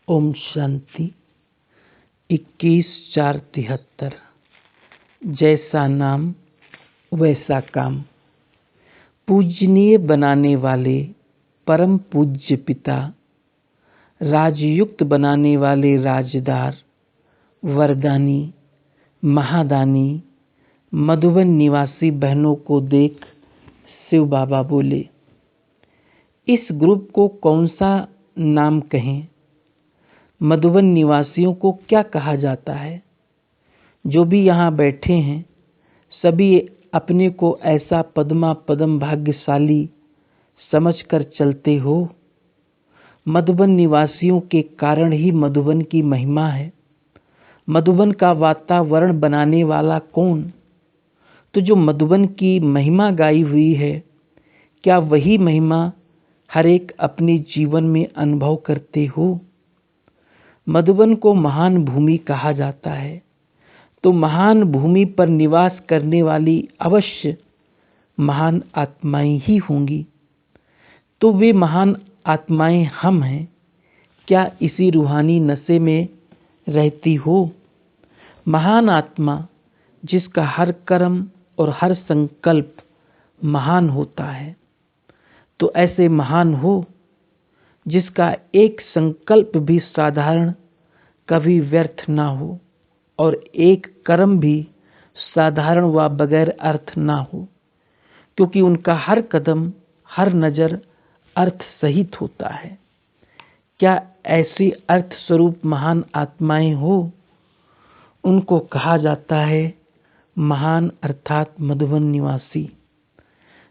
ओम शांति। 21/4/73। जैसा नाम वैसा काम। पूजनीय बनाने वाले परम पूज्य पिता, राजयुक्त बनाने वाले राजदार, वरदानी, महादानी, मधुबन निवासी बहनों को देख शिव बाबा बोले, इस ग्रुप को कौन सा नाम कहें? मधुबन निवासियों को क्या कहा जाता है? जो भी यहाँ बैठे हैं सभी अपने को ऐसा पदम भाग्यशाली समझकर चलते हो। मधुबन निवासियों के कारण ही मधुबन की महिमा है। मधुबन का वातावरण बनाने वाला कौन? तो जो मधुबन की महिमा गाई हुई है, क्या वही महिमा हर एक अपने जीवन में अनुभव करते हो? मधुबन को महान भूमि कहा जाता है, तो महान भूमि पर निवास करने वाली अवश्य महान आत्माएं ही होंगी। तो वे महान आत्माएं हम हैं। क्या इसी रूहानी नशे में रहती हो? महान आत्मा जिसका हर कर्म और हर संकल्प महान होता है, तो ऐसे महान हो जिसका एक संकल्प भी साधारण कभी व्यर्थ ना हो और एक कर्म भी साधारण व बगैर अर्थ ना हो, क्योंकि उनका हर कदम हर नज़र अर्थ सहित होता है। क्या ऐसी अर्थ स्वरूप महान आत्माएं हो? उनको कहा जाता है महान अर्थात मधुबन निवासी।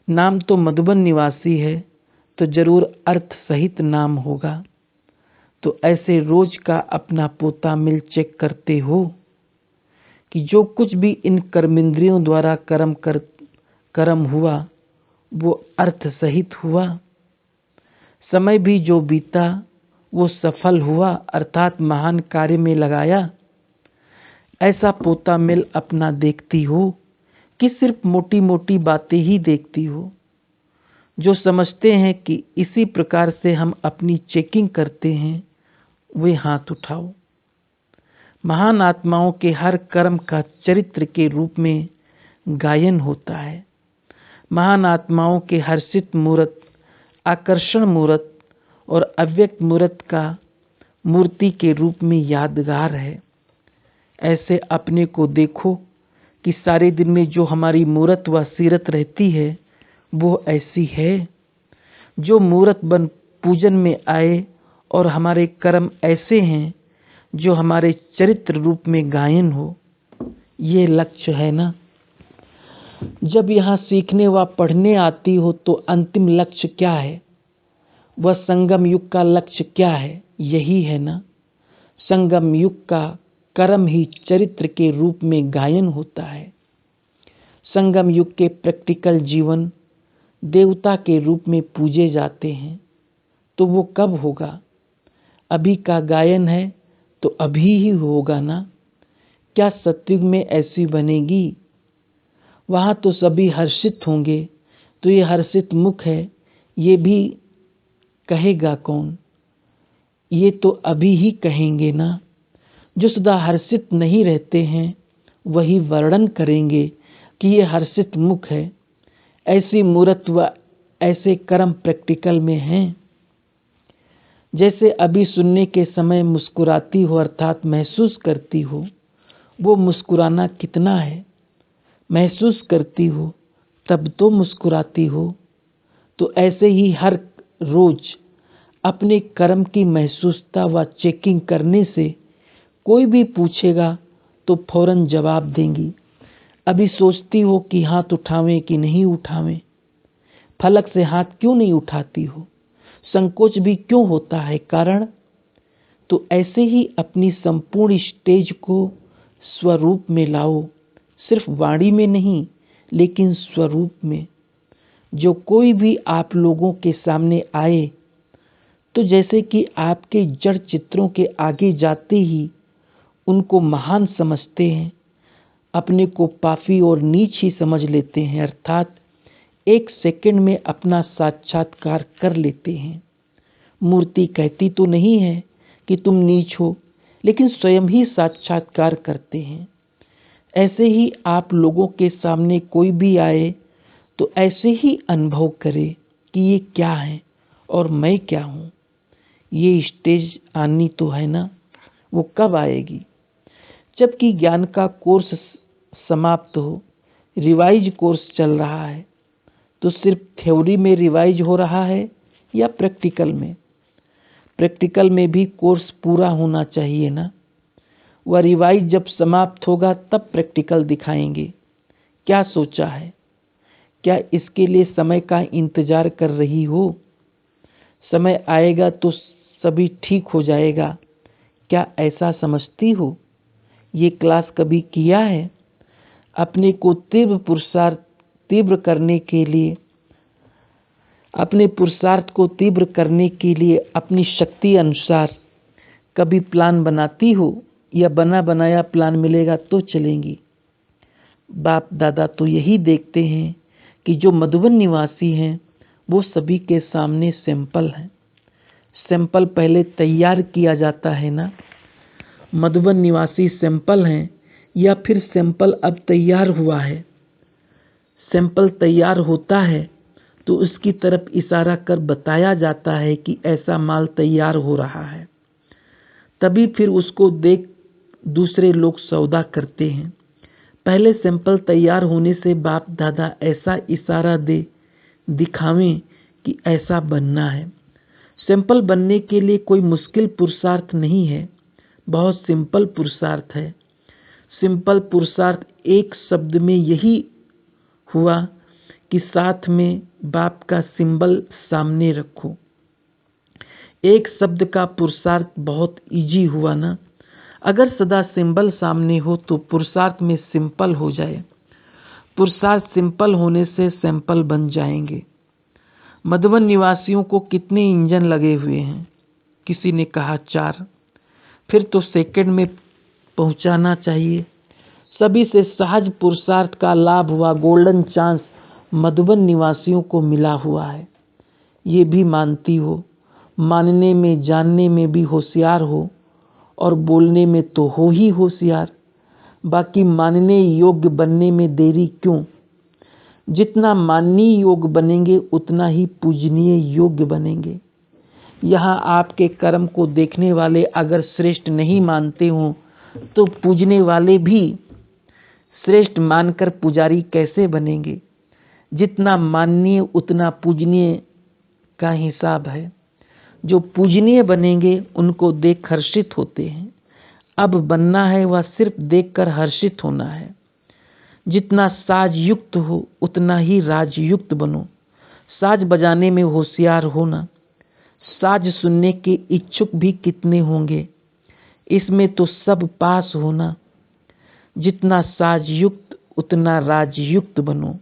नाम तो मधुबन निवासी है, तो जरूर अर्थ सहित नाम होगा। तो ऐसे रोज का अपना पोता मिल चेक करते हो कि जो कुछ भी इन कर्मेंद्रियों द्वारा कर्म हुआ वो अर्थ सहित हुआ। समय भी जो बीता वो सफल हुआ, अर्थात महान कार्य में लगाया। ऐसा पोता मिल अपना देखती हो कि सिर्फ मोटी मोटी बातें ही देखती हो? जो समझते हैं कि इसी प्रकार से हम अपनी चेकिंग करते हैं, वे हाथ उठाओ। महान आत्माओं के हर कर्म का चरित्र के रूप में गायन होता है। महान आत्माओं के हर्षित मूर्त, आकर्षण मूर्त और अव्यक्त मूर्त का मूर्ति के रूप में यादगार है। ऐसे अपने को देखो कि सारे दिन में जो हमारी मूर्त व सीरत रहती है वो ऐसी है। जो मूर्त बन पूजन में आए और हमारे कर्म ऐसे हैं जो हमारे चरित्र रूप में गायन हो, ये लक्ष्य है ना। जब यहाँ सीखने व पढ़ने आती हो तो अंतिम लक्ष्य क्या है? वह संगम युग का लक्ष्य क्या है? यही है ना। संगम युग का कर्म ही चरित्र के रूप में गायन होता है। संगम युग के प्रैक्टिकल जीवन देवता के रूप में पूजे जाते हैं, तो वो कब होगा? अभी का गायन है तो अभी ही होगा ना। क्या सत्युग में ऐसी बनेगी? वहाँ तो सभी हर्षित होंगे, तो ये हर्षित मुख है, ये भी कहेगा कौन? ये तो अभी ही कहेंगे ना। जो सदा हर्षित नहीं रहते हैं वही वर्णन करेंगे कि ये हर्षित मुख है। ऐसी मूर्त व ऐसे कर्म प्रैक्टिकल में हैं। जैसे अभी सुनने के समय मुस्कुराती हो, अर्थात महसूस करती हो, वो मुस्कुराना कितना है? महसूस करती हो तब तो मुस्कुराती हो। तो ऐसे ही हर रोज अपने कर्म की महसूसता व चेकिंग करने से कोई भी पूछेगा तो फौरन जवाब देंगी। अभी सोचती हो कि हाथ उठावें कि नहीं उठावें, फलक से हाथ क्यों नहीं उठाती हो, संकोच भी क्यों होता है? कारण तो ऐसे ही अपनी संपूर्ण स्टेज को स्वरूप में लाओ, सिर्फ वाणी में नहीं लेकिन स्वरूप में। जो कोई भी आप लोगों के सामने आए तो जैसे कि आपके जड़ चित्रों के आगे जाते ही उनको महान समझते हैं, अपने को पापी और नीच ही समझ लेते हैं, अर्थात एक सेकंड में अपना साक्षात्कार कर लेते हैं। मूर्ति कहती तो नहीं है कि तुम नीच हो, लेकिन स्वयं ही साक्षात्कार करते हैं। ऐसे ही आप लोगों के सामने कोई भी आए तो ऐसे ही अनुभव करे कि ये क्या है और मैं क्या हूँ। ये स्टेज आनी तो है ना, वो कब आएगी? जबकि ज्ञान का कोर्स समाप्त हो, रिवाइज कोर्स चल रहा है। तो सिर्फ थ्योरी में रिवाइज हो रहा है या प्रैक्टिकल में? प्रैक्टिकल में भी कोर्स पूरा होना चाहिए ना। वह रिवाइज जब समाप्त होगा तब प्रैक्टिकल दिखाएंगे। क्या सोचा है? क्या इसके लिए समय का इंतजार कर रही हो? समय आएगा तो सभी ठीक हो जाएगा, क्या ऐसा समझती हो? ये क्लास कभी किया है? अपने को तीव्र करने के लिए, अपने पुरुषार्थ को तीव्र करने के लिए अपनी शक्ति अनुसार कभी प्लान बनाती हो, या बना बनाया प्लान मिलेगा तो चलेंगी? बाप दादा तो यही देखते हैं कि जो मधुबन निवासी हैं वो सभी के सामने सैंपल हैं। सैंपल पहले तैयार किया जाता है ना। मधुबन निवासी सैंपल हैं या फिर सैंपल अब तैयार हुआ है? सैंपल तैयार होता है तो उसकी तरफ इशारा कर बताया जाता है कि ऐसा माल तैयार हो रहा है, तभी फिर उसको देख दूसरे लोग सौदा करते हैं। पहले सैंपल तैयार होने से बाप दादा ऐसा इशारा दिखावें कि ऐसा बनना है। सैंपल बनने के लिए कोई मुश्किल पुरुषार्थ नहीं है, बहुत सिंपल पुरुषार्थ है। सिंपल पुरुषार्थ एक शब्द में यही हुआ कि साथ में बाप का सिंबल सामने रखो। एक शब्द का पुरुषार्थ बहुत इजी हुआ ना। अगर सदा सिंबल सामने हो तो पुरुषार्थ में सिंपल हो जाए। पुरुषार्थ सिंपल होने से सैंपल बन जाएंगे। मधुबन निवासियों को कितने इंजन लगे हुए हैं? किसी ने कहा 4। फिर तो सेकंड में पहुंचाना चाहिए। सभी से सहज पुरुषार्थ का लाभ हुआ। गोल्डन चांस मधुबन निवासियों को मिला हुआ है। ये भी मानती हो, मानने में जानने में भी होशियार हो, और बोलने में तो हो ही होशियार। बाकी मानने योग्य बनने में देरी क्यों? जितना माननीय योग्य बनेंगे उतना ही पूजनीय योग्य बनेंगे। यहाँ आपके कर्म को देखने वाले अगर श्रेष्ठ नहीं मानते हो तो पूजने वाले भी श्रेष्ठ मानकर पुजारी कैसे बनेंगे? जितना माननीय उतना पूजनीय का हिसाब है। जो पूजनीय बनेंगे उनको देख हर्षित होते हैं। अब बनना है वह सिर्फ देखकर हर्षित होना है। जितना साज युक्त हो उतना ही राजयुक्त बनो। साज बजाने में होशियार होना। साज सुनने के इच्छुक भी कितने होंगे, इसमें तो सब पास होना। जितना साज युक्त उतना राजयुक्त बनो।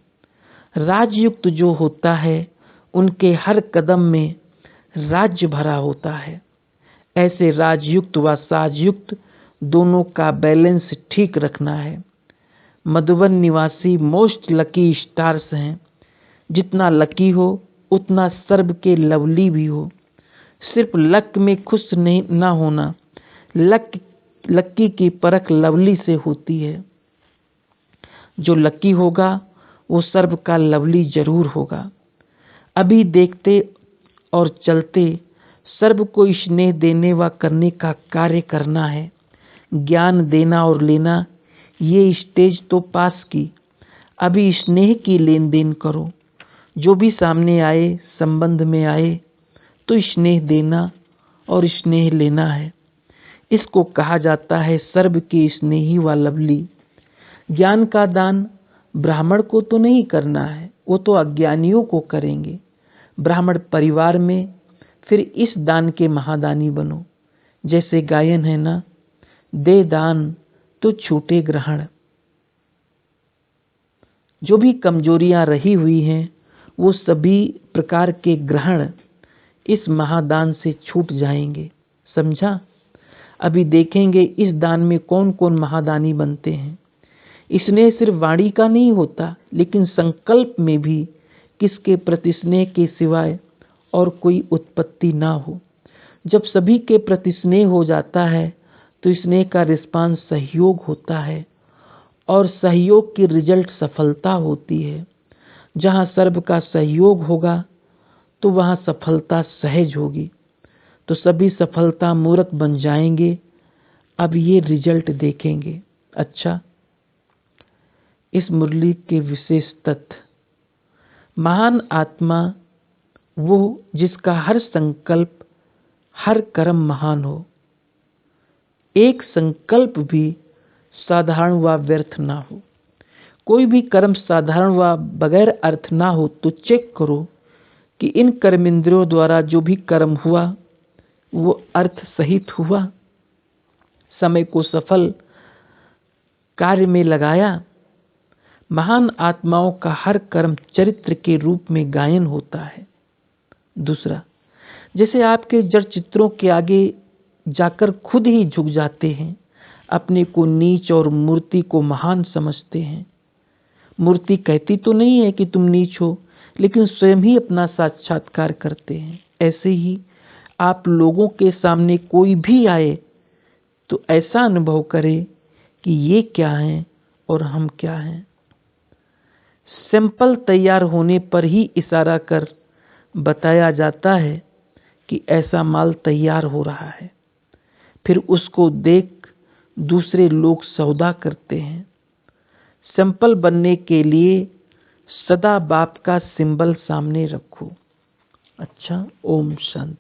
राजयुक्त जो होता है उनके हर कदम में राज्य भरा होता है। ऐसे राजयुक्त व साजयुक्त दोनों का बैलेंस ठीक रखना है। मधुबन निवासी मोस्ट लकी स्टार्स हैं। जितना लकी हो उतना सर्व के लवली भी हो। सिर्फ लक में खुश नहीं ना होना। लक्की की परख लवली से होती है। जो लकी होगा वो सर्व का लवली जरूर होगा। अभी देखते और चलते सर्व को स्नेह देने व करने का कार्य करना है। ज्ञान देना और लेना, ये स्टेज तो पास की। अभी स्नेह की लेन देन करो। जो भी सामने आए, संबंध में आए तो स्नेह देना और स्नेह लेना है। इसको कहा जाता है सर्व के स्नेही व लवली। ज्ञान का दान ब्राह्मण को तो नहीं करना है, वो तो अज्ञानियों को करेंगे। ब्राह्मण परिवार में फिर इस दान के महादानी बनो। जैसे गायन है ना, दे दान तो छूटे ग्रहण। जो भी कमजोरियां रही हुई हैं वो सभी प्रकार के ग्रहण इस महादान से छूट जाएंगे। समझा? अभी देखेंगे इस दान में कौन कौन महादानी बनते हैं। स्नेह सिर्फ वाणी का नहीं होता, लेकिन संकल्प में भी किसके प्रति स्नेह के सिवाय और कोई उत्पत्ति ना हो। जब सभी के प्रति स्नेह हो जाता है तो स्नेह का रिस्पांस सहयोग होता है और सहयोग की रिजल्ट सफलता होती है। जहाँ सर्व का सहयोग होगा तो वहाँ सफलता सहज होगी, तो सभी सफलता मूर्त बन जाएंगे। अब ये रिजल्ट देखेंगे। अच्छा, इस मुरली के विशेष तथ्य। महान आत्मा वो जिसका हर संकल्प, हर कर्म महान हो। एक संकल्प भी साधारण व व्यर्थ ना हो। कोई भी कर्म साधारण व बगैर अर्थ ना हो तो चेक करो कि इन कर्मेंद्रियों द्वारा जो भी कर्म हुआ वो अर्थ सहित हुआ, समय को सफल कार्य में लगाया। महान आत्माओं का हर कर्म चरित्र के रूप में गायन होता है। दूसरा, जैसे आपके जड़ चित्रों के आगे जाकर खुद ही झुक जाते हैं, अपने को नीच और मूर्ति को महान समझते हैं। मूर्ति कहती तो नहीं है कि तुम नीच हो, लेकिन स्वयं ही अपना साक्षात्कार करते हैं। ऐसे ही आप लोगों के सामने कोई भी आए तो ऐसा अनुभव करे कि ये क्या है और हम क्या हैं। सैंपल तैयार होने पर ही इशारा कर बताया जाता है कि ऐसा माल तैयार हो रहा है, फिर उसको देख दूसरे लोग सौदा करते हैं। सैंपल बनने के लिए सदा बाप का सिंबल सामने रखो। अच्छा, ओम शांति।